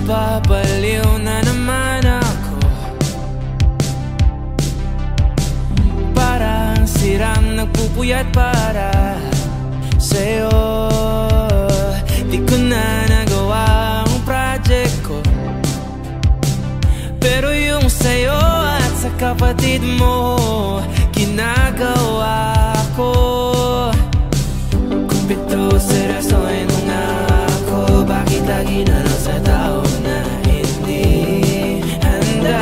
Napapaliw na naman ako. Parang sirang nagpupuyat para sa'yo. Di ko na nagawa ang project ko, pero yung sa'yo at sa kapatid mo ginagawa ko. Kumpito seryosohin mo nga ako. Bakit lagi na lang sa tao na hindi handa?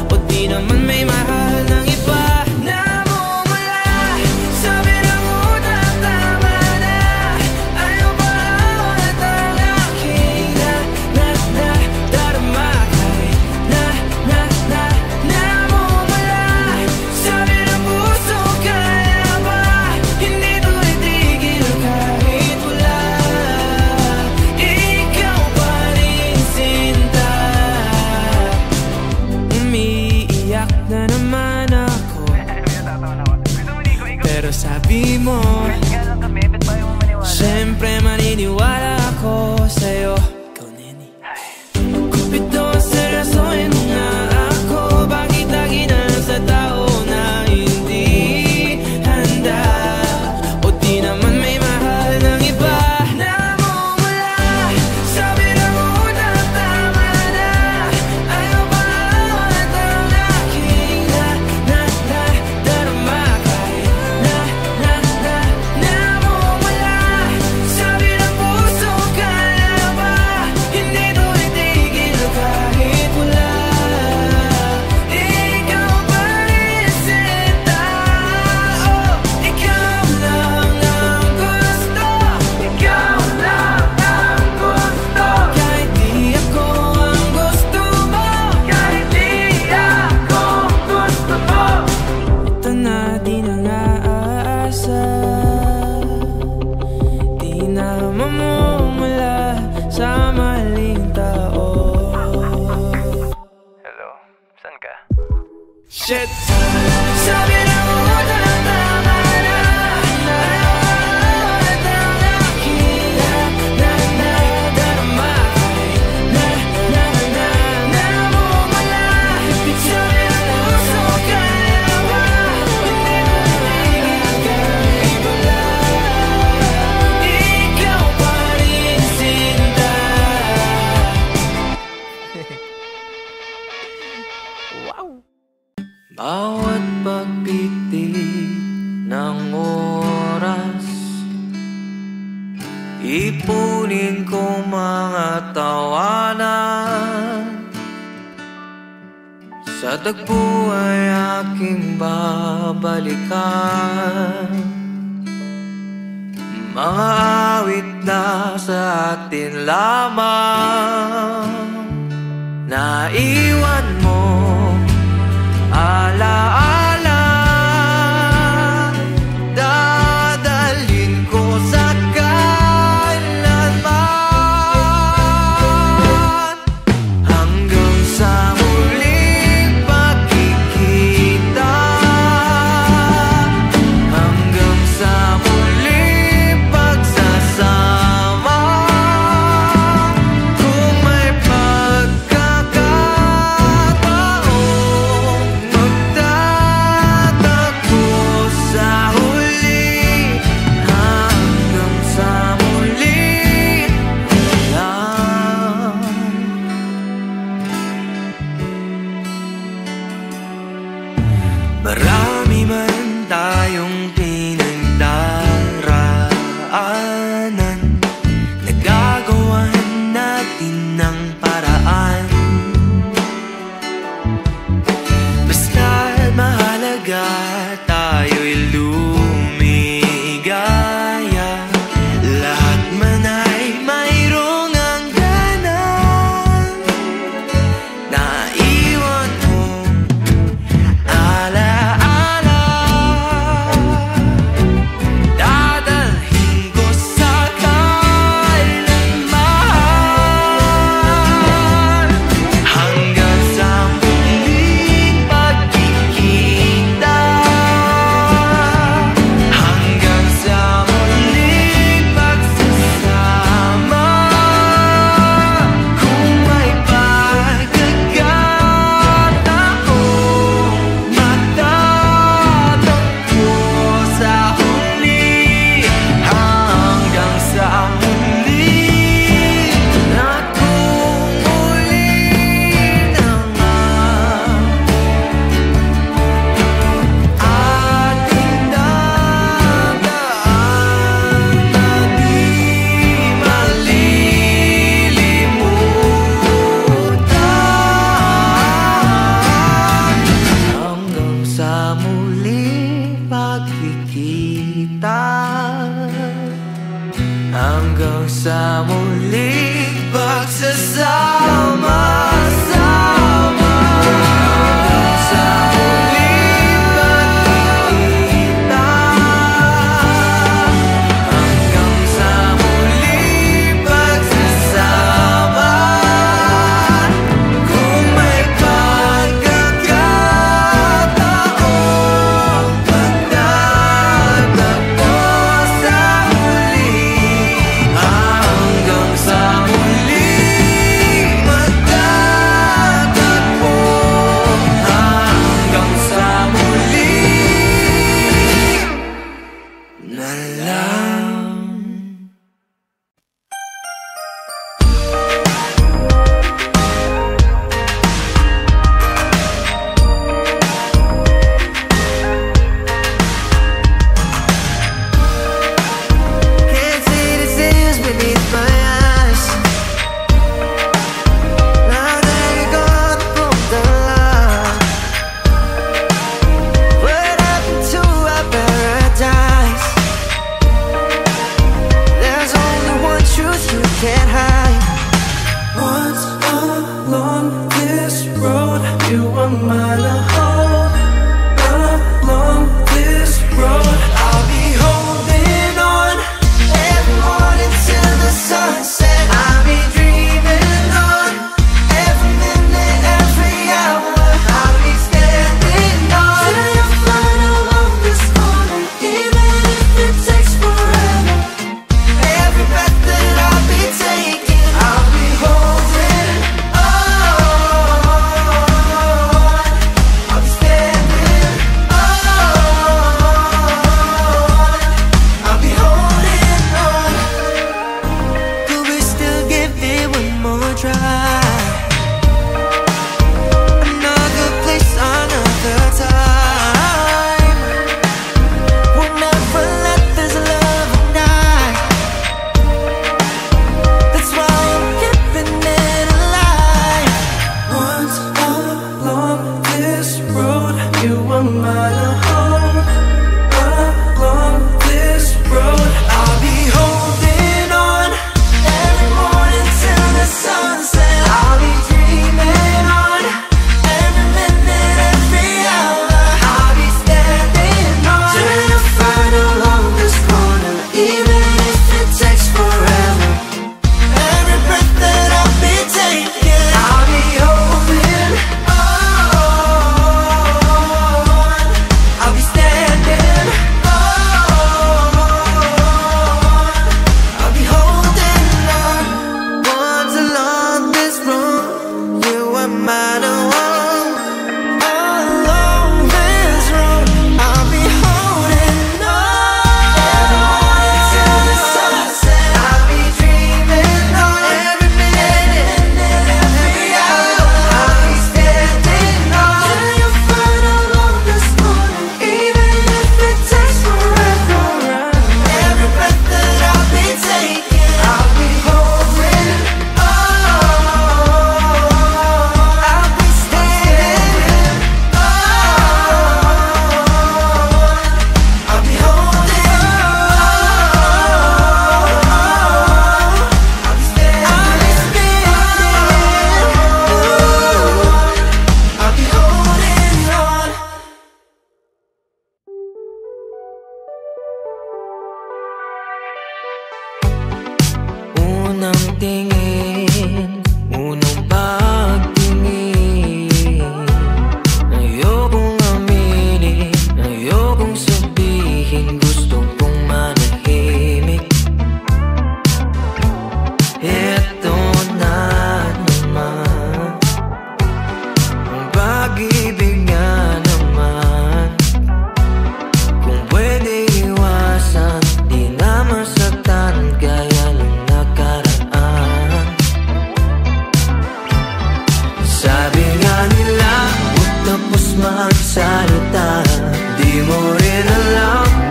O di naman may mahal ng iba? Namumula sa bilang utak, tama na. Ayaw ba at ang aking darama kay namumula sa bilang puso. Kaya ba hindi to itigil kahit wala? Ikaw pa rin sinta. Umiiyak na naman ako, pero sabi mo siyempre maniniwala ako sa'yo. Ikaw, Neni. Kupito, seryosohin mo nga ako. Bakit lagi na lang sa tao na hindi handa? O di naman may mahal ng iba? Namumula sa bilang utak, tama na. Ayaw ba at ang aking darama kay namumula sa bilang puso. Kaya ba hindi to itigil kahit wala? Ikaw pa rin sinta. Oh, ikaw lang ang gusto. Ikaw lang ang gusto. Kahit di ako ang gusto mo. Kahit di ako gusto mo. Ito na, di na nga aasa. Di na mamumula sa maling tao. Hello, saan ka? Shit! Sabi na utak, tama na. At ang aking darama kay namumula sa bilang puso. Kaya ba hindi mo itigil kahit wala? Ikaw pa rin sinta. Bawat pagpitik ng oras, ipunin ko mga tawanan. Sa tagpo ay aking babalikan. Mga awit na sa atin lamang. Naiwan mo alaala, dadalhin ko sa kailanman. Hanggang sa muling pagkikita, hanggang sa muling pagsasama. Kung may pagkakataon, magtatakbo sa huli. Hanggang sa muli lang. Marami man tayong pinagdaraanan, nagagawan natin ng paraan. Basta't mahalaga tayo'y lumigaya. Lahat man ay mayroong hangganan. Naiwan mo alaala, dadalhin ko sa kailanman. muling pagsasama.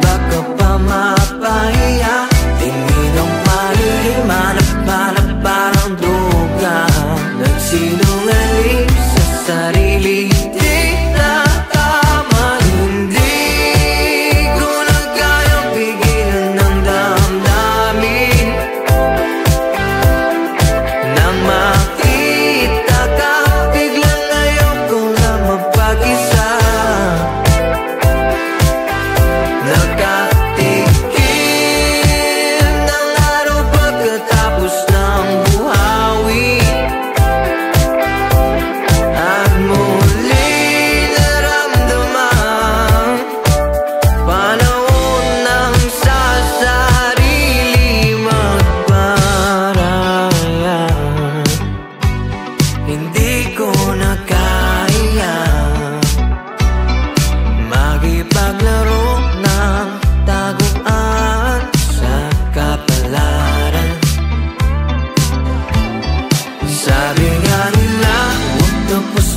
Baka pa mapahiya. Tingin ang malilim, hanap-hanap pa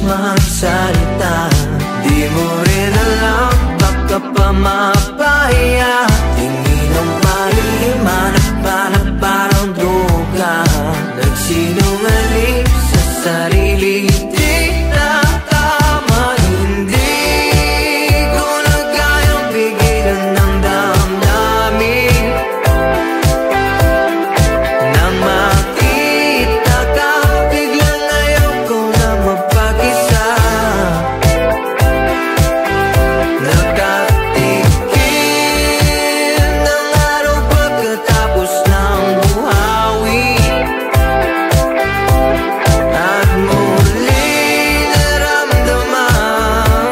magsalita. Di mo rin alam, baka pa mapahiya. Tingin ang malilim, hanap-hanap parang droga. Nagsinungaling sa sarili, di na tama. Hindi ko na kayang pigilan ng damdamin. Nang makita ka, biglang ayoko na mapag-isa. Nakatikim ng araw pagkatapos ng buhawi. At muli naramdaman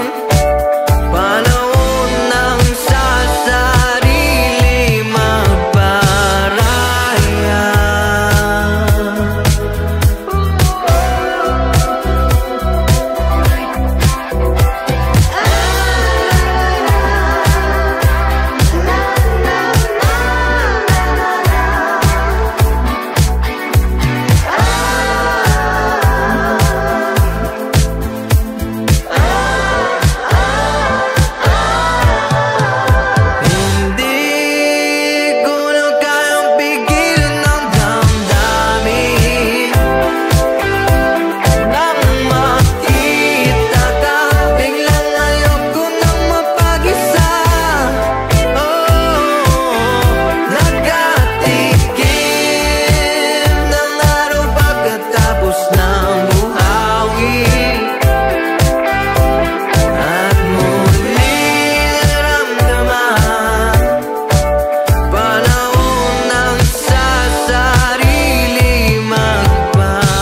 panahon ng sa sarili magparaya. Hindi ko na kayang pigilan ng damdamin. Nang makita ka, biglang ayoko nang mapag-isa. Nakatikim ng araw pagkatapos ng buhawi. At muli naramdaman panahon ng sa sarili magparaya.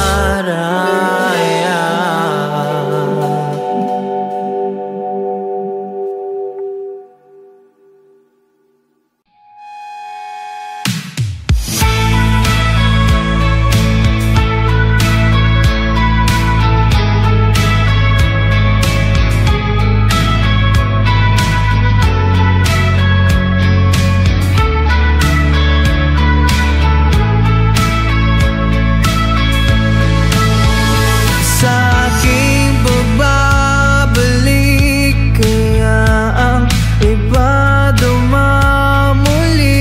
Sa aking pagbabalik, kaya ang iba dumamuli.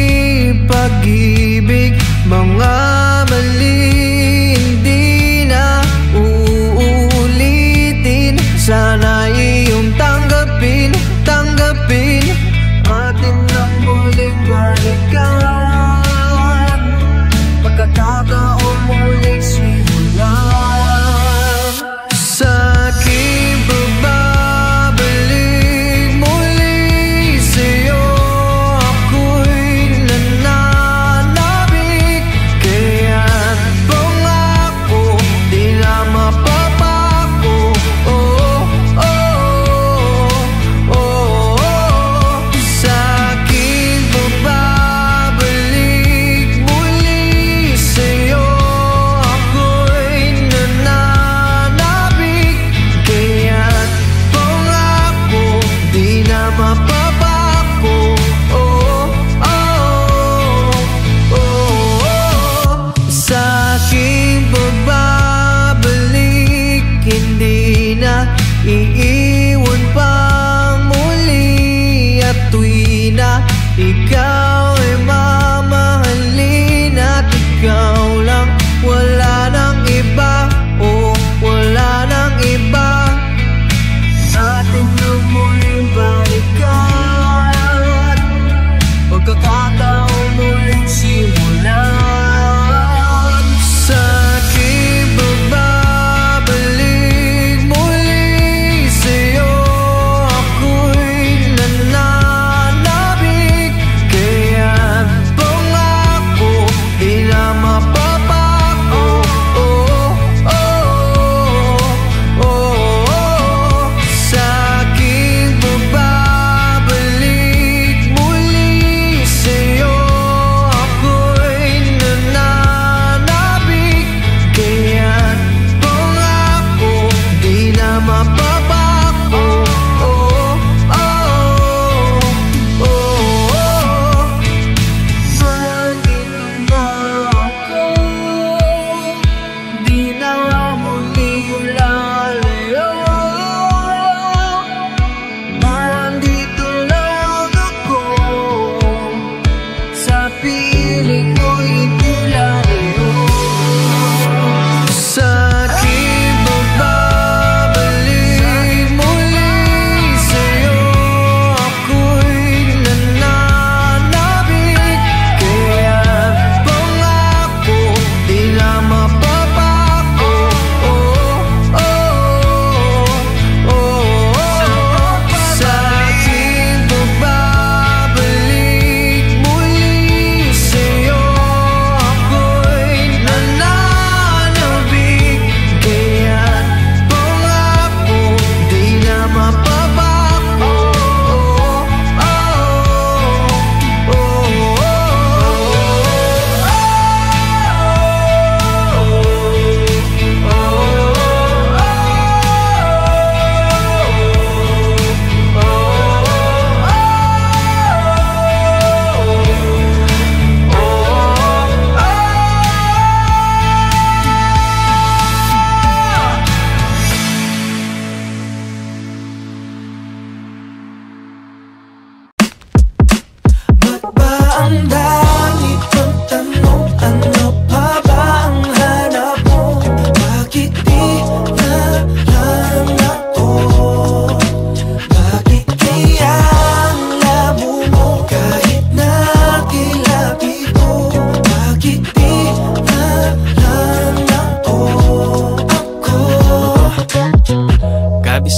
Pag-ibig, mga mali, hindi na uulitin. Sana iyong tanggapin atin lang muling balikan. Pagkakataon muling simulan. Sa aking pagbabalik muli sa'yo, ako'y nananabik. Kaya't pangako, di na mapapako. Sa aking pagbabalik muli sa'yo,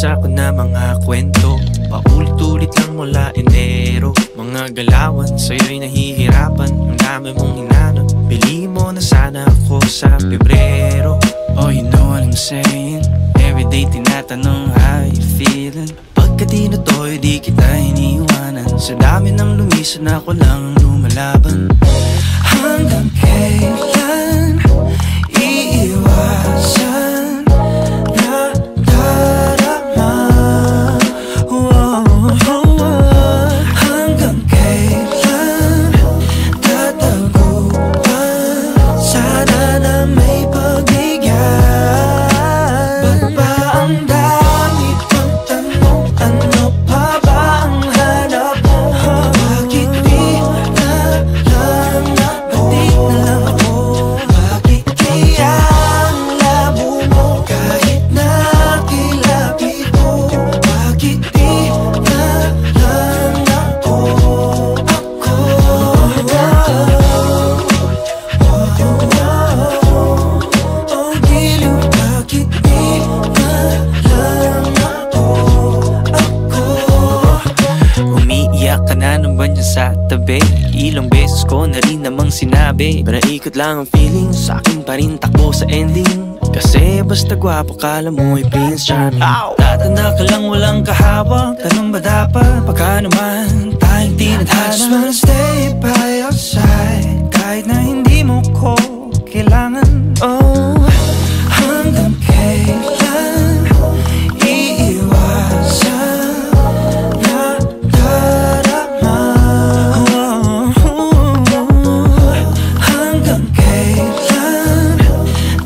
nababasa ko na mga kwento, paulit-ulit lang mula Enero. Mga galawan, sa'yo'y nahihirapan. Ang dami mong hinanap, bili mo na sana ako sa Pebrero. Oh, you know what I'm saying? Everyday tinatanong how you feeling. Pagka tinutoy, di kita iniiwanan. Sa dami ng lumisan, ako lang ang lumalaban. Hanggang kailan iiwasan na darama? Hanggang kailan tataguan? Sana na may pagbigyan. Ba't ba ang dami kong tanong? Ano pa ba ang hanap mo? Bakit di na lang nabatik na lang ako? Bakit kaya ang labo mo kahit nakilapit ko? Bakit di na lang ako? Oh, giliw, bakit di na lang ako? Umiiyak ka na naman dyan sa tabi. Ilang beses ko na rin namang sinabi, panaikot lang ang feeling, sa akin pa rin takbo sa ending. Kasi basta gwapo kala mo ay Prince Charming. Tatanda ka lang walang kahawak, ganun ba dapat? Baka naman tayong tinadhana. I just wanna stay by your side, kahit na hindi mo ko kailangan. Oh, hanggang kailan iiwasan na darama? Hanggang kailan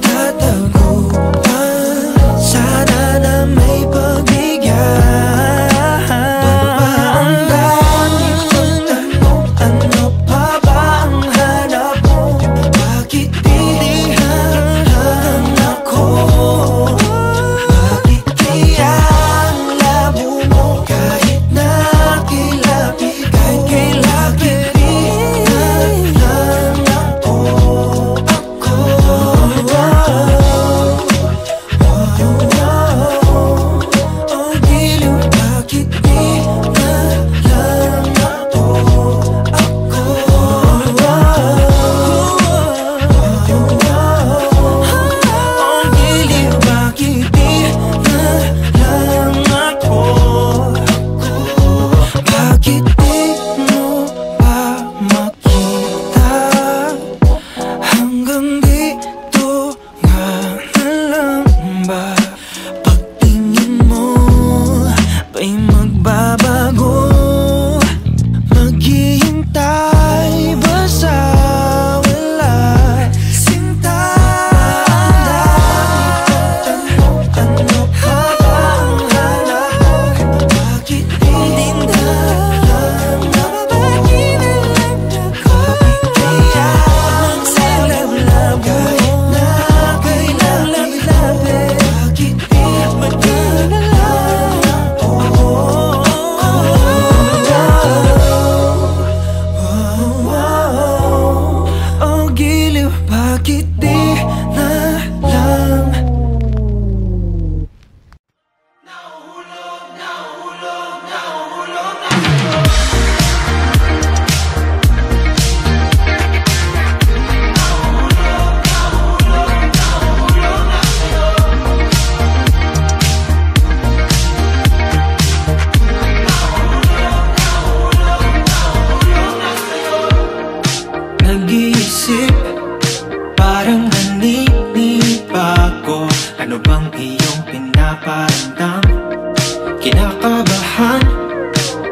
tataguan? Sana na may pagbigyan. Ba't ba ang dami kong tanong? Ano pa ba ang hanap mo? Bakit di na lang ako? Bakit kaya ang labo mo kahit nakilapit? Kahit kailapit di na lang ako? Oh, giliw, bakit di na lang ako? Oh, giliw, bakit di na lang ako? Bakit di mo ba makita? Hanggang dito nga na lang ba? Pagtingin mo ba'y magbabago? Maghihintay ba sa wala? Sinta, ang dami kong tanong. Ano pa ba ang hanap mo? Bakit di na lang nababaki na lang ako? Bakit kaya magsalab-labo kahit na kailangan-lapit? Bakit di magkala lang ako? Oh, giliw, bakit di na lang? Nag-iisip, parang naninip ako. Ano bang iyong pinaparamdam? Kinakabahan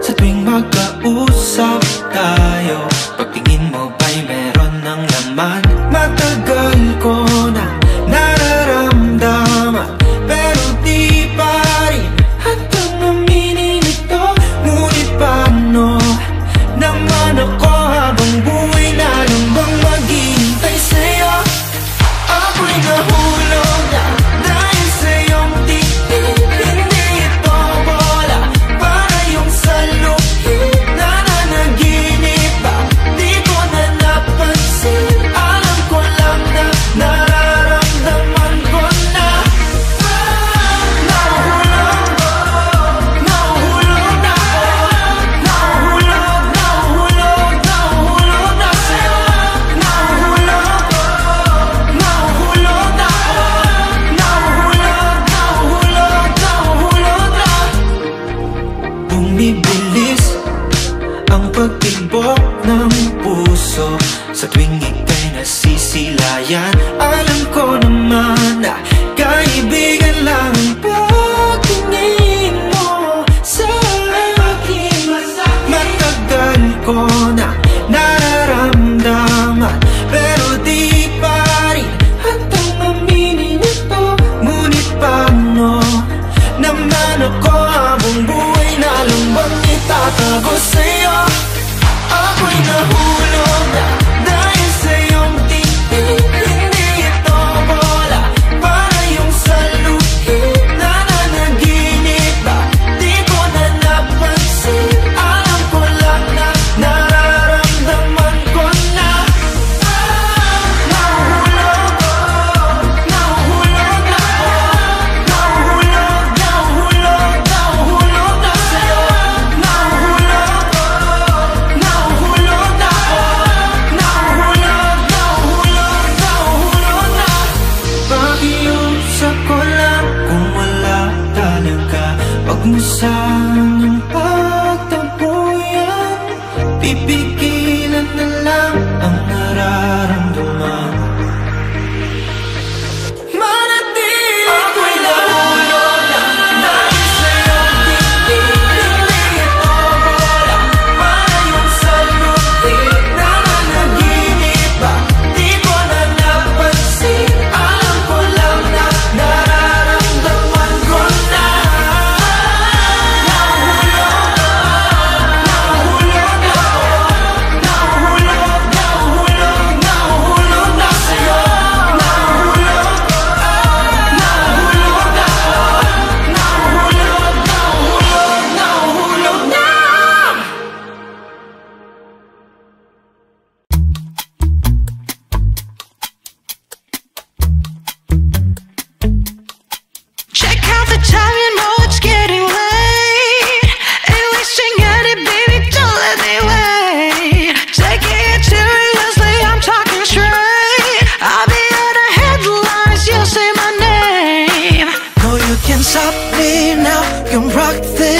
sa tuwing magkausap tayo. Pagtingin mo ba'y meron ng laman? Matagal ko na nararamdaman, pero di pa rin hanggang aminin ito. Ngunit paano naman ako habang buhay na lang bang maghihintay sa'yo? Ako'y nahulog na dahil sa iyong tingin. Hindi ito bola para yung saluhin. Nananaginip ba? Di ko na napansin. Alam ko lang na nararamdaman ko na. Nahulog ba?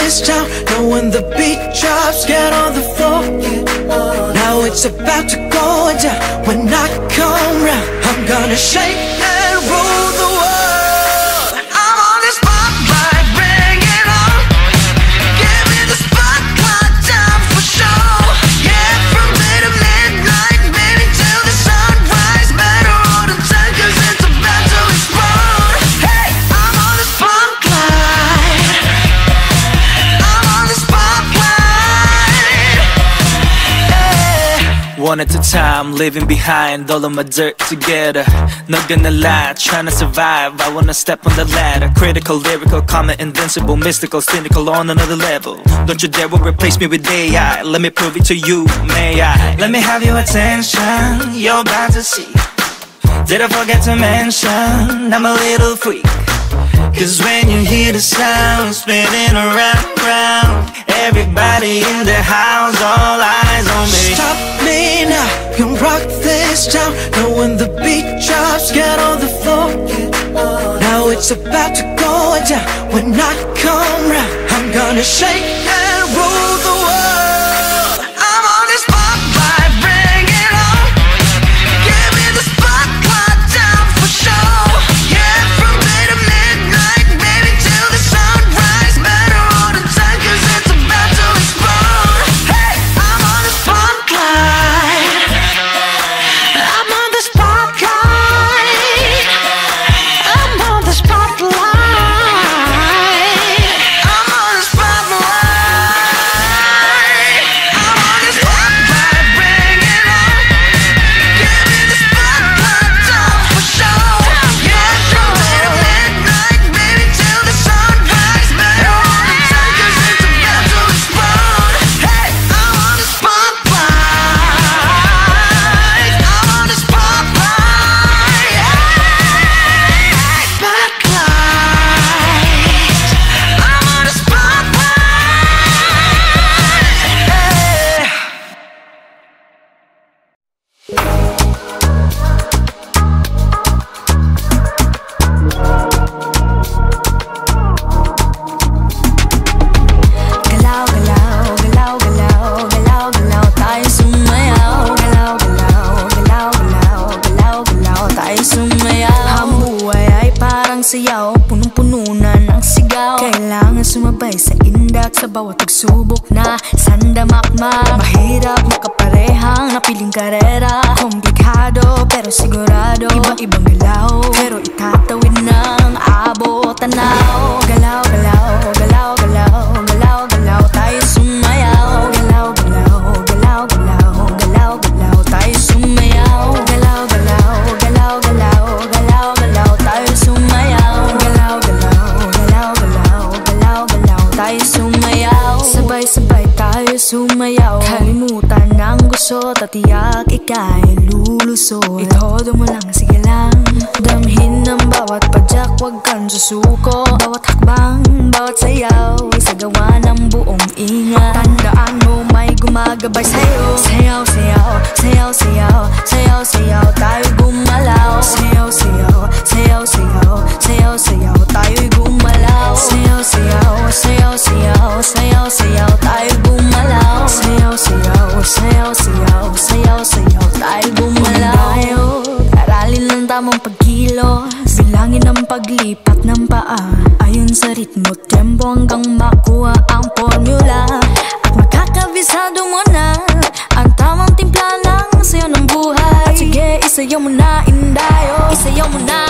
this town. Know when the beat drops, get on the floor. Now it's about to go down. When I come round, I'm gonna shake and rule the world. I'm on the spotlight, bring it on. Give me the spotlight, time for show. Yeah, from day to midnight, maybe till the sunrise. Better hold on tight, cause it's about to explode. Hey, I'm on the spotlight. I'm on the spotlight. Yeah. One at a time, leaving behind all of my dirt together. Not gonna lie, trying to survive, I wanna step on the ladder. Critical, lyrical, common, invincible, mystical, cynical, on another level. Don't you dare replace me with AI, let me prove it to you, may I? Let me have your attention, you're about to see. Did I forget to mention, I'm a little freak. Cause when you hear the sound spinning around, round, everybody in the house, all eyes on me. Stop me now, you rock this town. Know when the beat drops, get on the floor. Now it's about to go down. When I come round, I'm gonna shake and rule the world. I'm on the spotlight, bring it on. Give me the spotlight, time for show. Yeah, from day to midnight, maybe till the sunrise. Better hold on tight, cause it's about to explode. Hey, I'm on the spotlight. I'm on the spotlight. I'm on the spotlight. I'm on the spotlight. I'm on the spotlight, bring it on. Give me the spotlight, time for show. Yeah, from day to midnight, maybe till the sunrise. Better hold on tight, cause it's about to explode. Hey, I'm on the spotlight. I'm on the spotlight. Spotlight. I'm on the Galaw, galaw, galaw, galaw, galaw, galaw, tayo sumayaw. Galaw, galaw, galaw, galaw, galaw, galaw, tayo sumayaw. Ang buhay ay parang sayaw, punong-puno na ng sigaw. Kailangan sumabay sa indak sa bawat pagsubok na sandamakma. Mahirap makaparehang napiling karera. Komplikado pero sigurado, iba-ibang galaw, pero itatawid ng abo tanaw. Galaw, galaw, galaw, galaw, galaw, galaw, tayo sumayaw. Galaw, galaw, galaw, galaw, galaw, galaw, tayo sumayaw. Galaw, galaw, galaw, galaw, galaw, galaw, tayo sumayaw. Galaw, galaw, galaw, galaw, galaw, galaw, tayo sumayaw. Sabay-sabay tayo sumayaw. Kalimutan ng gusot at tiyak ika'y lulusot. Itodo mo lang, sige lang. Damhin ng bawat padyak, wag kang susuko. Bawat hakbang, bawat sayaw, isagawa ng buong ingat. Tandaan mo may gumagabay sa'yo. Sayaw, sayaw, sayaw, sayaw, sayaw, sayaw, tayo gumalaw. Sayaw, sayaw, sayaw, sayaw, sayaw, sayaw, tayo'y gumalaw. Sayaw, sayaw, sayaw, sayaw, sayaw, sayaw, tayo gumalaw. Sayaw, sayaw, sayaw, sayaw, sayaw, sayaw, tayo gumalaw. Aralin ng tamang pagkilos, bilangin ang paglipat ng paa. Ayon sa ritmo, tempo hanggang makuha ang formula. At makakabisado mo na ang tamang timpla ng sayo ng buhay. At sige, isayaw mo na, indayo, isayaw mo na.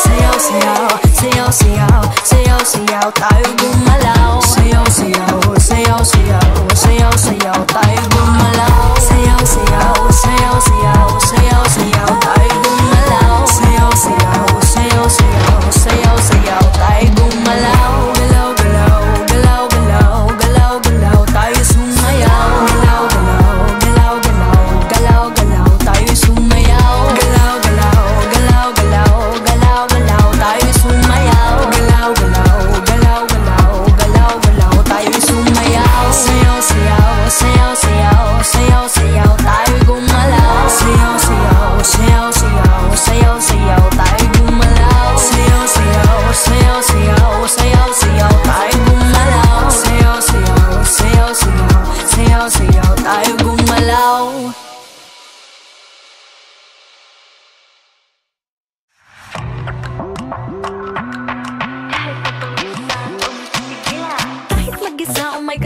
Sayaw, sayaw, sayaw, sayaw, sayaw, sayaw, tayo gumalaw. Sayaw, sayaw, sayaw, sayaw, sayaw, sayaw, tayo gumalaw. Sayaw, sayaw, sayaw, sayaw, sayaw, sayaw, tayo gumalaw. Sayaw, sayaw, sayaw, sayaw, sayaw, sayaw, tayo gumalaw. Galaw, galaw, galaw, galaw, galaw, galaw, tayo sumayaw. Galaw, galaw, galaw, galaw, galaw, galaw, tayo sumayaw. Galaw, galaw, galaw, galaw,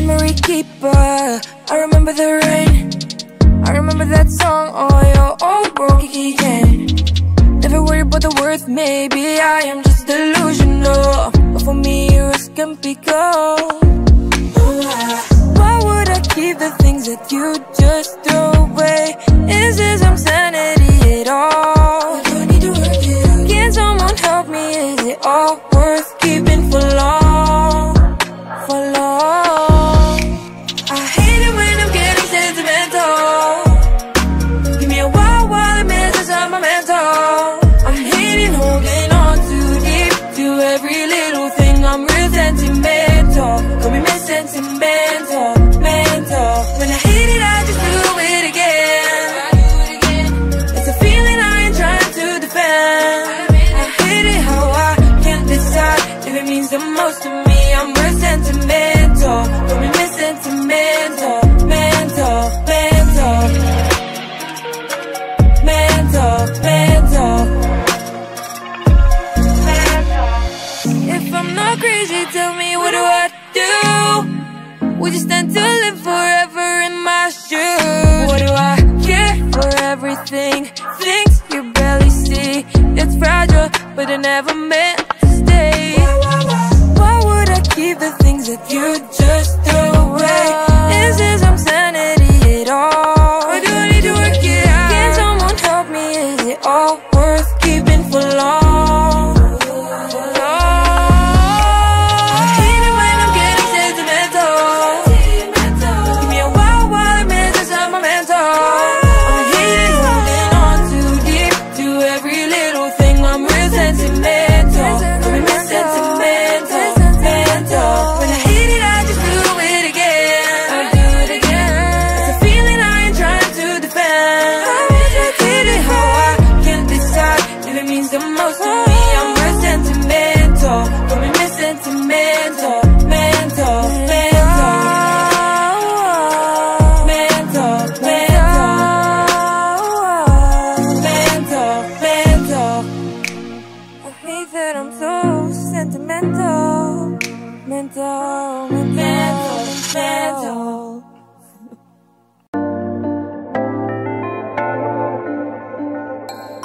memory keeper. I remember the rain, I remember that song on your own broken key. Never worry about the worth, maybe I am just delusional, but for me yours can be gold. Why would I keep the things that you just throw away? Is this insanity at all? Can someone help me? Is it all worth keeping for long? For long. I hate it when I'm getting sentimental. Give me a while it messes up my mental. I'm hating holding on too deep to every little thing. I'm real sentimental. Call me Miss Sentimental, mental. When I hate it, I just do it again. It's a feeling I ain't trying to defend. I hate it how I can't decide if it means the most to me. I'm real sentimental. Call me Miss Sentimental, mental, mental, mental, mental. If I'm not crazy, tell me what do I do? Would you stand to live forever in my shoes? What do I care for everything? Things you barely see. It's fragile, but it never meant to stay. Why would I keep the things that you just throw away? Is this insanity at all? Or do I need to work it out? Can someone help me? Is it all worth keeping for long?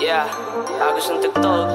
Yeah, agos ng tugtog.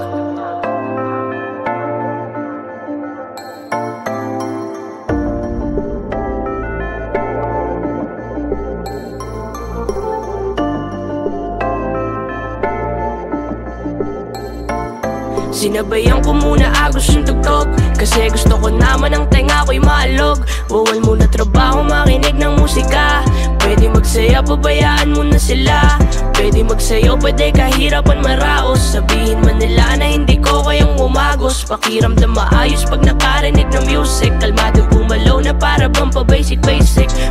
Sinabayan ko muna agos yung tugtog, kasi gusto ko naman ang tenga ko'y maalog. Bawal muna trabaho, makinig ng musika. Pwede magsaya, pabayaan mo na sila. Pwede magsayo, pwede kahirapan maraos. Sabihin man nila na hindi ko kayang umagos. Pakiramdam maayos pag nakarinig ng music. Kalmado bumalaw na para bang pa-basic.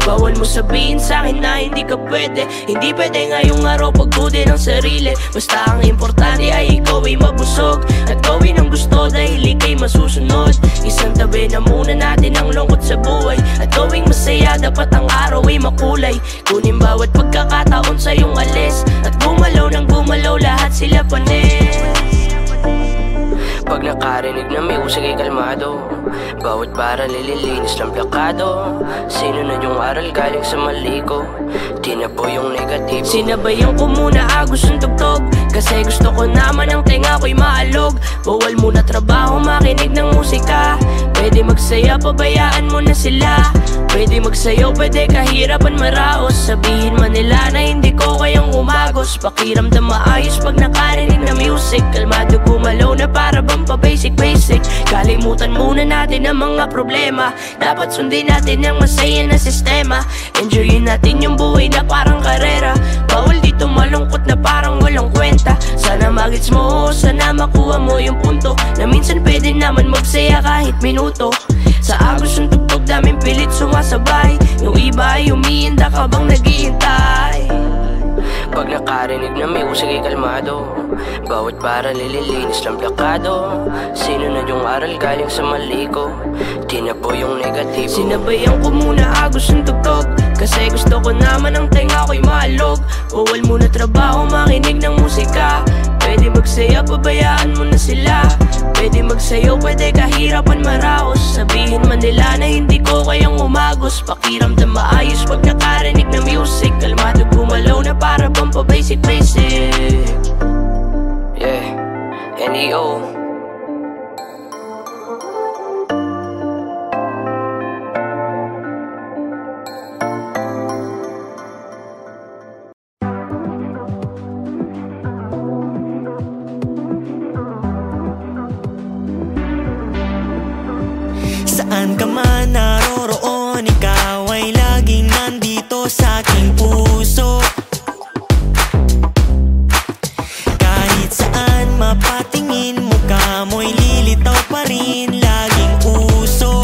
Bawal mo sabihin sa'kin na hindi ka pwede. Hindi pwede ngayong araw pagkudin ang sarili. Basta ang importante ay ikaw ay mabusog at gawin ang gusto dahil ika'y masusunod. Isang tabi na muna natin ang lungkot sa buhay at gawing masaya, dapat ang araw ay makulay. Kunin bawat pagkakataon sa iyong alis at gumalaw ng gumalaw, lahat sila panis. Pag nakarinig ng music ay kalmado, bawat bara nililinis ng plakado. Sino na yung aral galing sa mali ko? Di na po yung negatibo. Sinabayan ko muna agos yung tugtog, kasi gusto ko naman ang tenga ko'y maalog. Bawal muna trabaho, makinig ng musika. Pwede magsaya, pabayaan mo na sila. Pwede magsayo, pwede kahirapan maraos. Sabihin man nila na hindi ko kayang umagos. Pakiramdam maayos pag nakarinig na music. Kalmado gumalaw na para bang pa-basic. Kalimutan muna natin ang mga problema. Dapat sundin natin ang masaya na sistema. Enjoyin natin yung buhay na parang karera. Bawal dito malungkot na parang walang kwenta. Sana magets mo, sana makuha mo yung punto na minsan pwede naman magsaya kahit minuto. Sa agos yung tugtog daming pilit sumasabay. Yung iba ay umiinda ka bang naghihintay. Pag nakarinig na music ay kalmado, bawat bara nililinis ng plakado. Sino na yung aral galing sa mali ko? Di na po yung negatibo. Sinabayan ko muna agos yung tugtog, kasi gusto ko naman ang tenga ko'y maalog. Bawal muna trabaho, makinig ng musika. Pwede magsaya, pabayaan mo na sila. Pwede magsayo, pwede kahirapan maraos. Sabihin man nila na hindi ko kayang umagos. Pakiramdam maayos pag nakarinig ng music. Kalmado gumalaw na para bang pa-basic-basic. Yeah, N.E.O. Saan ka man naroroon, ikaw ay laging nandito sa aking puso. Kahit saan mapatingin, mukha mo'y lilitaw pa rin, laging uso.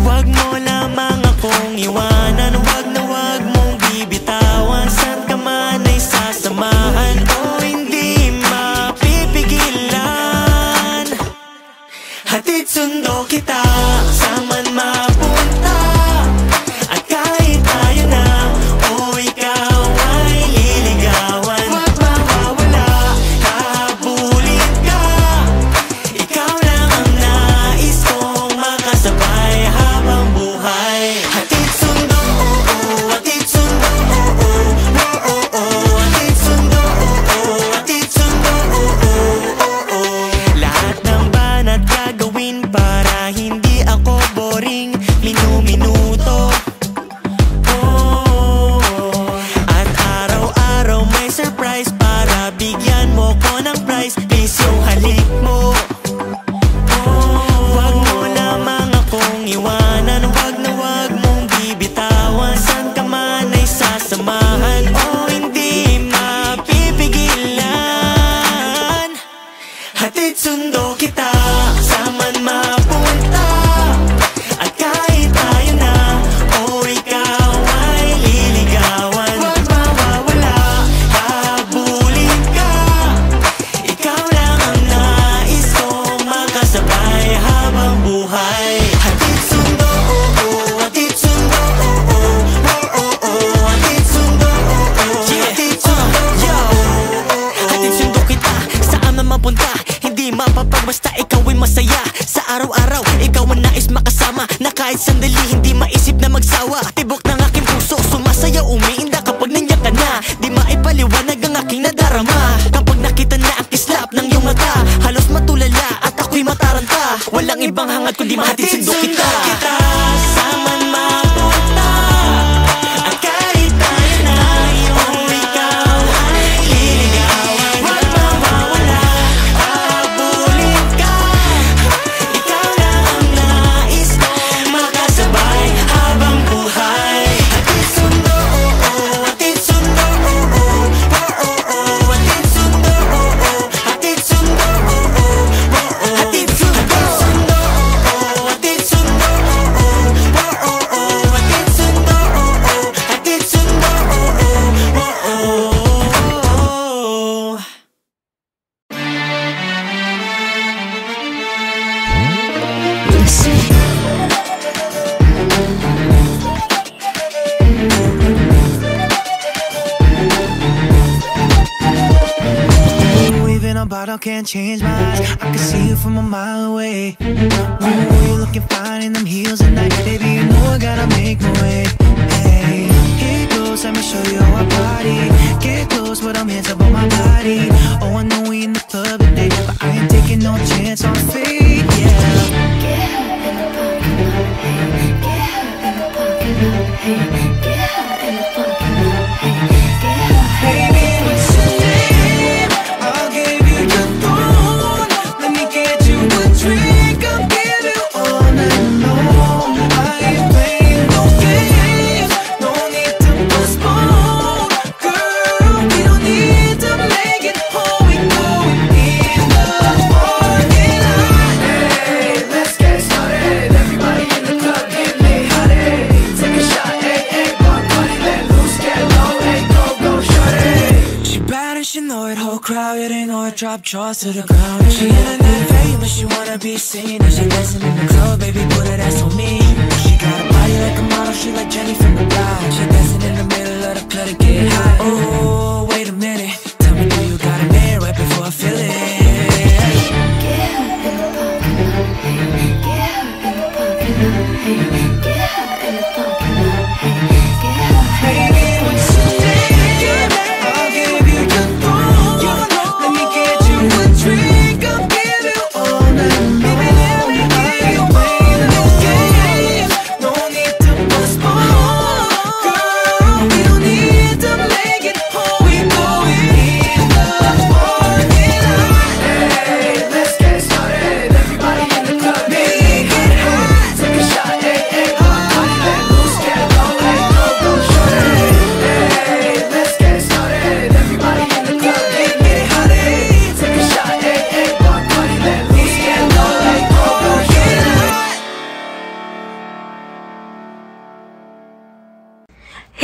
Wag mo lamang akong iwanan, wag na wag mong bibitawan. Saan ka man ay sasamahan o hindi mapipigilan. Hatid sundo kita, saan mapunta. At kahit tayo na o ikaw ay liligawan, wag mawawala, habulin ka. Ikaw lang ang nais kong makasabay habang buhay. Hatid sundo, hatid sundo, hatid sundo, hatid sundo. Lahat ng banat gagawin para hindi ako boring minu-minuto. At araw-araw may surprise para bigyan mo ko ng prize. Please yung halik mo. Wag mo lamang akong iwanan, wag na wag mong bibitawan. Saan ka man ay sasamahan o hindi mapipigilan. Hatid sundo kita, saan mapunta. At kahit tayo na o ikaw ay liligawan, wag mawawala, habulin ka. Ikaw lang ang nais kong makasabay habang buhay. Hatid sundo, hatid sundo, hatid sundo, hatid sundo. Hatid sundo kita, saan man mapunta, hindi mapapagbasta ikaw ay masaya. Sa araw-araw, ikaw ang nais makasama, na kahit sandali hindi maisip na magsawa. Tibok ng aking puso, sumasaya, umiinda kapag nandiyan ka na. Di maipaliwanag ang aking nadarama kapag nakita na ang kislap ng iyong mata. Halos matulala at ako'y mataranta. Walang ibang hangad kundi mahatid sundo kita. Saan man mapunta. At kahit tayo na o ikaw ay liligawan, wag mawawala, habulin ka. Ikaw lang ang nais kong makasabay habang buhay. Hatid sundo, hatid sundo, hatid sundo, hatid sundo, hatid sundo, hatid sundo, hatid sundo, hatid sundo. Even a bottle can't change my eyes. I can see you from a mile away. Ooh, you're looking fine in them heels at night. Baby, you know I gotta make my way. Hey, here goes, let me show you how I party. Get close, but I'm hands up on my body. Oh, I know we in the club today, but I ain't taking no chance on fate, yeah. Get her in the parking lot, hey. Get her in the parking lot, hey. Get her in the parking lot, hey. Get her. Baby, what's your name? I'll give you your phone. Let me get you a drink. I'll give you all night long. I ain't playing no games. No need to postpone. Girl, we don't need to make it home. We going in the parking lot. Hey, let's get started. Everybody in the club, get lit, honey. Take a shot, hey, hey, block money, let loose, get low, hey, go, go, shorty. She bad and she know it, whole crowd, yeah, they know it, drop jaws to the ground. She internet famous, she wanna be seen. And she dancing in the club, baby, put her ass on me. She got a body like a model, she like Jenny from the block. She dancing in the middle of the club to get high. Oh, wait a minute, tell me, do you got a man right before I feel it? Get her in the parking lot, hey. Get her in the parking lot,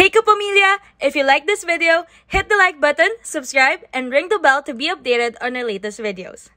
Hey Kapamilya! If you like this video, hit the like button, subscribe, and ring the bell to be updated on our latest videos.